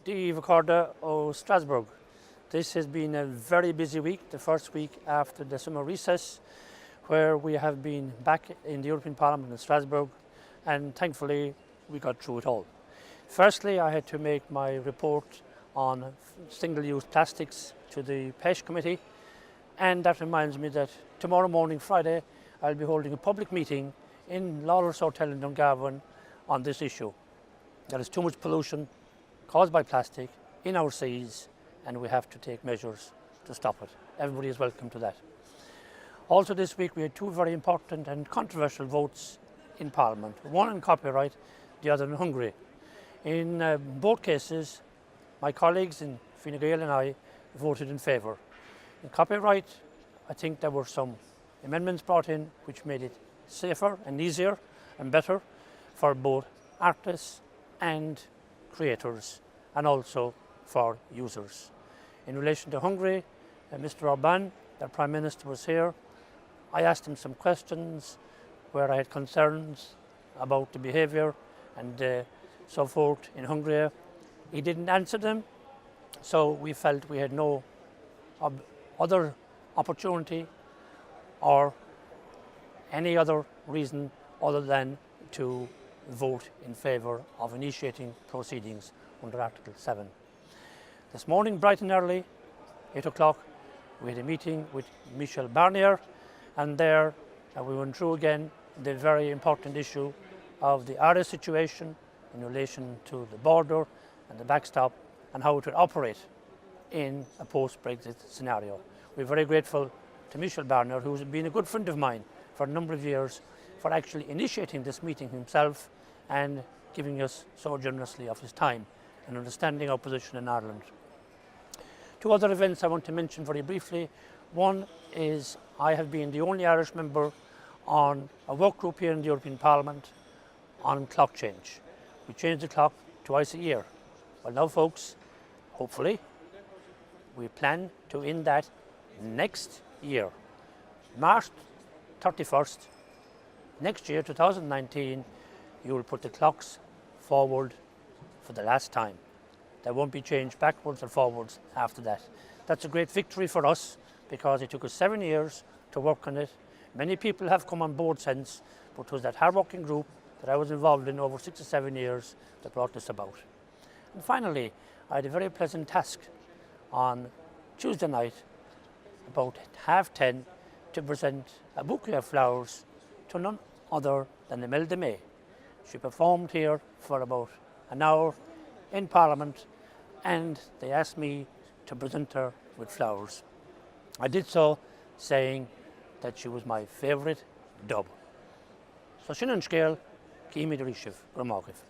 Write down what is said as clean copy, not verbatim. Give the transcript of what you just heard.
the Recorder of Strasbourg. This has been a very busy week, the first week after the summer recess, where we have been back in the European Parliament in Strasbourg, and thankfully we got through it all. Firstly, I had to make my report on single-use plastics to the PESH committee, and that reminds me that tomorrow morning, Friday, I'll be holding a public meeting in Lawlor's Hotel in Dungarvan on this issue. There is too much pollution caused by plastic in our seas, and we have to take measures to stop it. Everybody is welcome to that. Also this week we had two very important and controversial votes in Parliament, one on copyright, the other in Hungary. In both cases, my colleagues in Fine Gael and I voted in favour. In copyright, I think there were some amendments brought in which made it safer and easier and better for both artists and creators, and also for users. In relation to Hungary, Mr. Orbán, the Prime Minister, was here. I asked him some questions where I had concerns about the behaviour and so forth in Hungary. He didn't answer them, so we felt we had no other opportunity or any other reason other than to vote in favour of initiating proceedings under Article 7. This morning, bright and early, 8 o'clock, we had a meeting with Michel Barnier, and there we went through again the very important issue of the Irish situation in relation to the border and the backstop and how it would operate in a post-Brexit scenario. We're very grateful to Michel Barnier, who's been a good friend of mine for a number of years, for actually initiating this meeting himself and giving us so generously of his time and understanding our position in Ireland. Two other events I want to mention very briefly. One is I have been the only Irish member on a work group here in the European Parliament on clock change. We change the clock twice a year. Well now folks, hopefully, we plan to end that next year. March 31st, next year, 2019, you will put the clocks forward for the last time. There won't be change backwards or forwards after that. That's a great victory for us because it took us 7 years to work on it. Many people have come on board since, but it was that hard-working group that I was involved in over 6 or 7 years that brought this about. And finally, I had a very pleasant task on Tuesday night, about 10:30, to present a bouquet of flowers to none other than Imelda de May. She performed here for about an hour in Parliament, and they asked me to present her with flowers. I did so, saying that she was my favourite dub. So sin an scéal, cíimiid a ríisibh, go raibh maith.